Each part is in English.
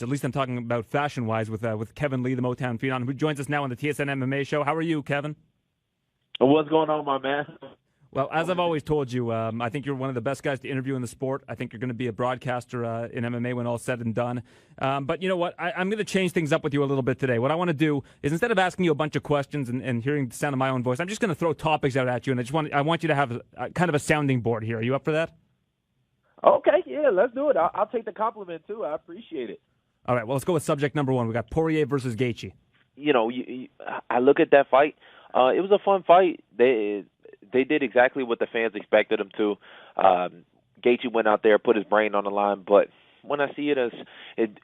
At least I'm talking about fashion-wise with Kevin Lee, the Motown Phenom, who joins us now on the TSN MMA show. How are you, Kevin? What's going on, my man? Well, as I've always told you, I think you're one of the best guys to interview in the sport. I think you're going to be a broadcaster in MMA when all's said and done. But you know what? I'm going to change things up with you a little bit today. What I want to do is, instead of asking you a bunch of questions and hearing the sound of my own voice, I'm just going to throw topics out at you, and I want you to have kind of a sounding board here. Are you up for that? Okay, yeah, let's do it. I'll take the compliment, too. I appreciate it. All right, well, let's go with subject number one. We got Poirier versus Gaethje. You know, I look at that fight. It was a fun fight. They did exactly what the fans expected them to. Gaethje went out there, put his brain on the line, but when I see it as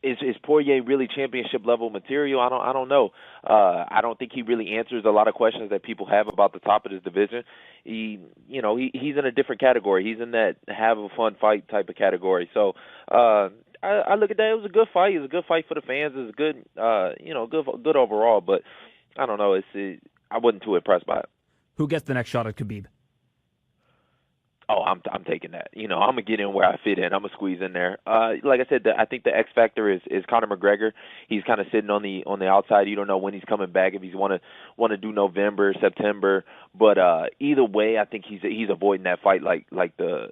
is Poirier really championship level material? I don't know. I don't think he really answers a lot of questions that people have about the top of his division. He's in a different category. He's in that have a fun fight type of category. So I look at that. It was a good fight. It was a good fight for the fans. It was good, good overall. But I don't know. I wasn't too impressed by it. Who gets the next shot at Khabib? Oh, I'm taking that. I'm gonna get in where I fit in. I'm gonna squeeze in there. Like I said, I think the X factor is Conor McGregor. He's kind of sitting on the outside. You don't know when he's coming back. If he's want to do November, September. But either way, I think he's avoiding that fight like the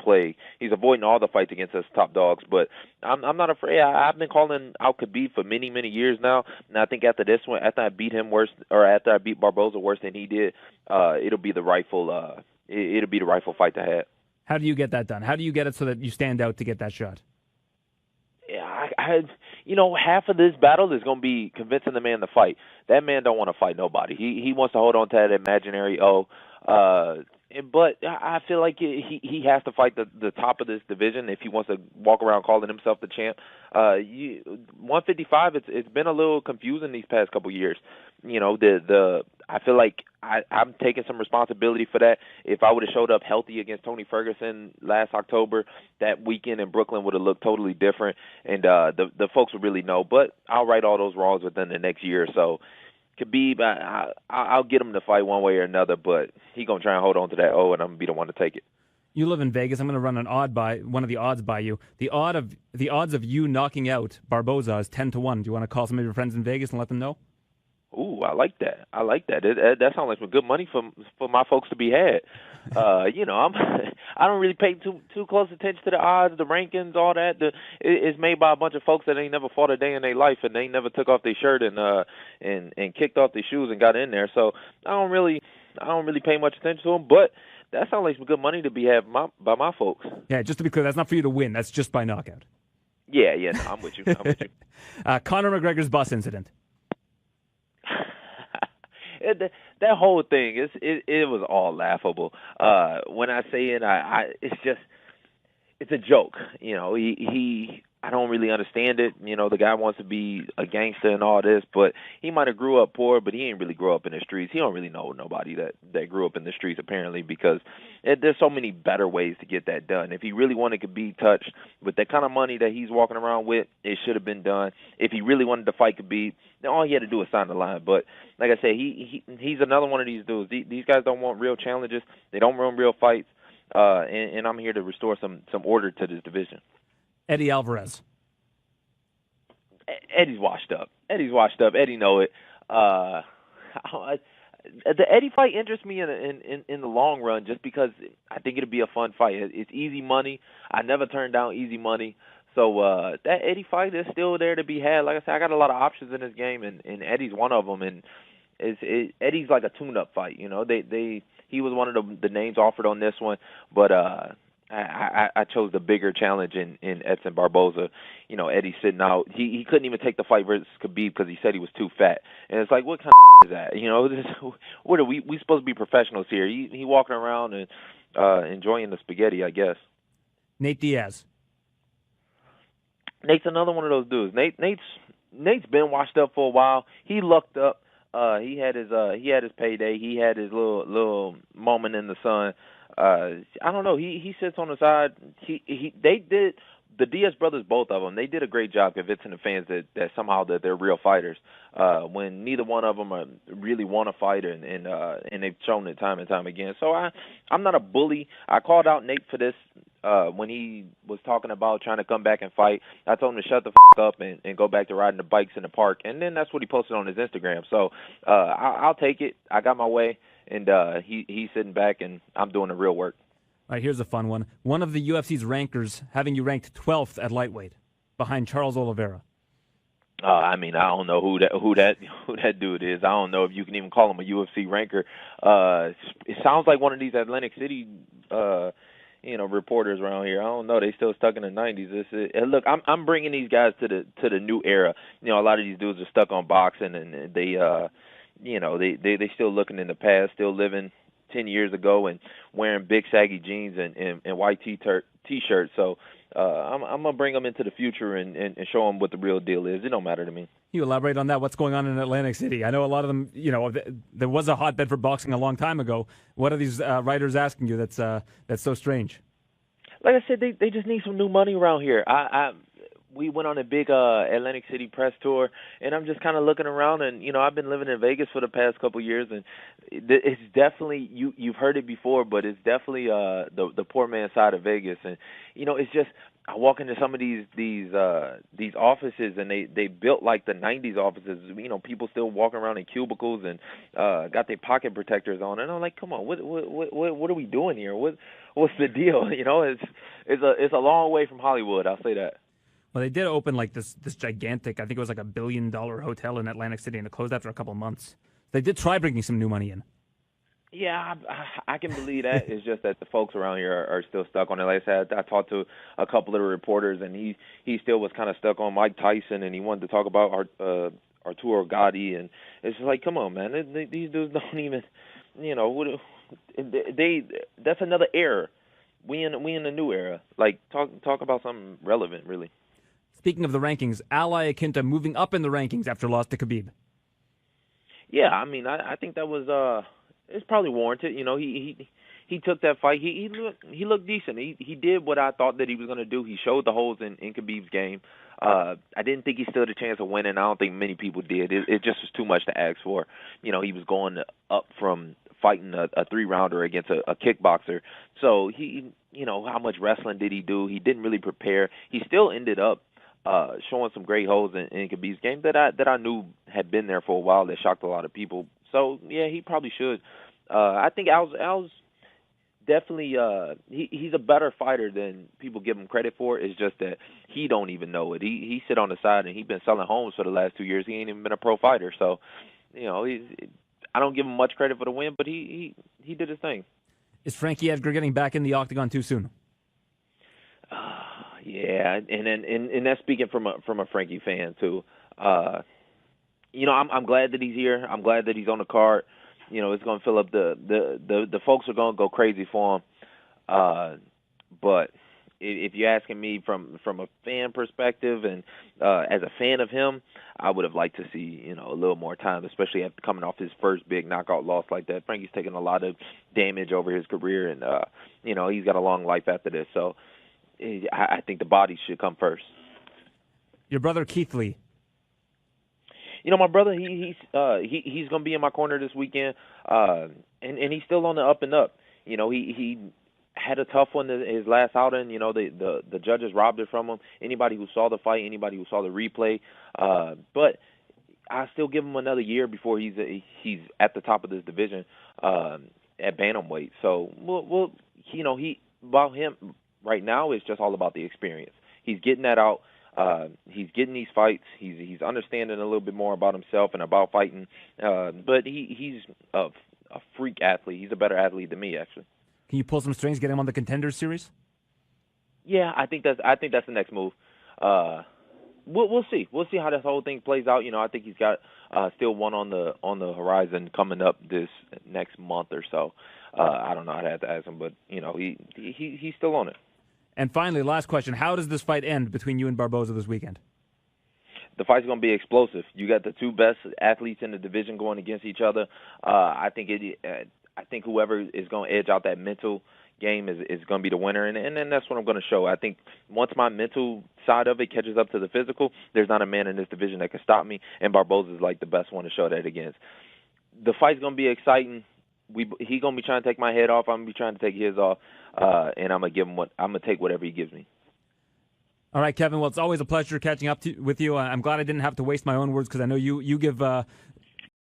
plague. He's avoiding all the fights against us top dogs. But I'm not afraid. I've been calling out Khabib for many years now, and I think after this one, after I beat him worse, or after I beat Barboza worse than he did, it'll be the rightful. It'll be the rightful fight to have. How do you get that done? How do you get it so that you stand out to get that shot? Yeah, half of this battle is going to be convincing the man to fight. That man don't want to fight nobody. He wants to hold on to that imaginary but I feel like he has to fight the top of this division if he wants to walk around calling himself the champ. 155, it's been a little confusing these past couple years. I feel like I'm taking some responsibility for that. If I would have showed up healthy against Tony Ferguson last October, that weekend in Brooklyn would have looked totally different, and the folks would really know. But I'll right all those wrongs within the next year or so. Khabib, I'll get him to fight one way or another, but he's going to try and hold on to that and I'm going to be the one to take it. You live in Vegas. I'm going to run one of the odds by you. The odds of you knocking out Barboza is 10-1. Do you want to call some of your friends in Vegas and let them know? Ooh, I like that. That sounds like some good money for my folks to be had. I don't really pay too close attention to the odds, the rankings, all that. It's made by a bunch of folks that ain't never fought a day in their life, and they never took off their shirt and kicked off their shoes and got in there. So I don't really pay much attention to them, but that sounds like some good money to be had by my folks. Yeah, just to be clear, that's not for you to win. That's just by knockout. Yeah, no, I'm with you. Conor McGregor's bus incident. That whole thing, it was all laughable. When I say it, it's a joke. I don't really understand it. The guy wants to be a gangster and all this, but he might have grew up poor, but he ain't really grow up in the streets. He don't really know nobody that grew up in the streets, apparently, because there's so many better ways to get that done. If he really wanted to be touched with that kind of money that he's walking around with, it should have been done. If he really wanted to fight Khabib, then all he had to do was sign the line. But like I said, he's another one of these dudes. These guys don't want real challenges. They don't want real fights. And I'm here to restore some order to this division. Eddie Alvarez. Eddie's washed up. Eddie know it. The Eddie fight interests me in the long run just because I think it'll be a fun fight. It's easy money. I never turn down easy money. So that Eddie fight is still there to be had. Like I said, I got a lot of options in this game, and Eddie's one of them. And Eddie's like a tune-up fight. He was one of the names offered on this one, but I chose the bigger challenge in Edson Barboza. Eddie's sitting out. He couldn't even take the fight versus Khabib because he said he was too fat. And it's like, what kind of is that? What are we supposed to be professionals here? He walking around and enjoying the spaghetti, I guess. Nate Diaz. Nate's another one of those dudes. Nate's been washed up for a while. He lucked up. He had his payday. He had his little moment in the sun. I don't know. He sits on the side. The Diaz brothers, both of them, they did a great job convincing the fans that somehow that they're real fighters. When neither one of them really want to fight, and they've shown it time and time again. So I'm not a bully. I called out Nate for this when he was talking about trying to come back and fight. I told him to shut the up and go back to riding the bikes in the park. And then that's what he posted on his Instagram. So I'll take it. I got my way, and he's sitting back, and I'm doing the real work. All right, here's a fun one. One of the UFC's rankers having you ranked 12th at lightweight, behind Charles Oliveira. I mean, I don't know who that dude is. I don't know if you can even call him a UFC ranker. It sounds like one of these Atlantic City, reporters around here. I don't know. They still stuck in the '90s. Look, I'm bringing these guys to the new era. A lot of these dudes are stuck on boxing, and they still looking in the past, still living 10 years ago and wearing big saggy jeans and white t-shirts. So I'm going to bring them into the future and show them what the real deal is. It don't matter to me. You elaborate on that. What's going on in Atlantic City? I know a lot of them, there was a hotbed for boxing a long time ago. What are these writers asking you that's so strange? Like I said, they just need some new money around here. We went on a big Atlantic City press tour, and I'm just kind of looking around, and I've been living in Vegas for the past couple of years, and it's definitely you've heard it before, but it's definitely the poor man's side of Vegas, and it's just I walk into some of these offices, and they built like the '90s offices. People still walking around in cubicles and got their pocket protectors on, and I'm like, come on, what are we doing here? What's the deal? It's a long way from Hollywood. I'll say that. Well, they did open like this gigantic, I think it was like $1 billion hotel in Atlantic City, and it closed after a couple of months. They did try bringing some new money in. Yeah, I can believe that. It's just that the folks around here are still stuck on it. Like I said, I talked to a couple of the reporters, and he still was kind of stuck on Mike Tyson, and he wanted to talk about Arturo Gatti, and it's just like, come on, man, these dudes don't even, that's another era. We in the new era. Like talk about something relevant, really. Speaking of the rankings, Ally Akinta moving up in the rankings after loss to Khabib. Yeah, I mean, I think that was it's probably warranted. He took that fight. He looked decent. He did what I thought that he was going to do. He showed the holes in Khabib's game. I didn't think he stood a chance of winning. I don't think many people did. It just was too much to ask for. He was going up from fighting a 3-rounder against a kickboxer. So how much wrestling did he do? He didn't really prepare. He still ended up showing some great holes in Khabib's game that I knew had been there for a while that shocked a lot of people. So yeah, he probably should. I think Al's definitely he's a better fighter than people give him credit for. It's just that he don't even know it. He sit on the side and he's been selling homes for the last 2 years. He ain't even been a pro fighter. So I don't give him much credit for the win, but he did his thing. Is Frankie Edgar getting back in the octagon too soon? Yeah, and that's speaking from a Frankie fan too. I'm glad that he's here. I'm glad that he's on the card. It's going to fill up the folks are going to go crazy for him. But if you're asking me from a fan perspective and as a fan of him, I would have liked to see a little more time, especially after coming off his first big knockout loss like that. Frankie's taken a lot of damage over his career, and he's got a long life after this. So I think the body should come first. Your brother Keith Lee. My brother, he's going to be in my corner this weekend, and he's still on the up and up. He had a tough one his last outing. The judges robbed it from him. Anybody who saw the fight, anybody who saw the replay, but I still give him another year before he's at the top of this division at bantamweight. So about him right now, it's just all about the experience. He's getting that out. He's getting these fights. He's understanding a little bit more about himself and about fighting. But he's a freak athlete. He's a better athlete than me, actually. Can you pull some strings, get him on the Contenders series? Yeah, I think that's the next move. We'll see. We'll see how this whole thing plays out. I think he's got still one on the horizon coming up this next month or so. I don't know. I'd have to ask him, but he's still on it. And finally, last question: how does this fight end between you and Barboza this weekend? The fight's going to be explosive. You got the two best athletes in the division going against each other. I think whoever is going to edge out that mental game is going to be the winner, and then that's what I'm going to show. I think once my mental side of it catches up to the physical, there's not a man in this division that can stop me, and Barboza is like the best one to show that against. The fight's going to be exciting. he gonna be trying to take my head off. I'm gonna be trying to take his off, and I'm gonna give him I'm gonna take whatever he gives me. All right, Kevin. Well, it's always a pleasure catching up with you. I'm glad I didn't have to waste my own words because I know you give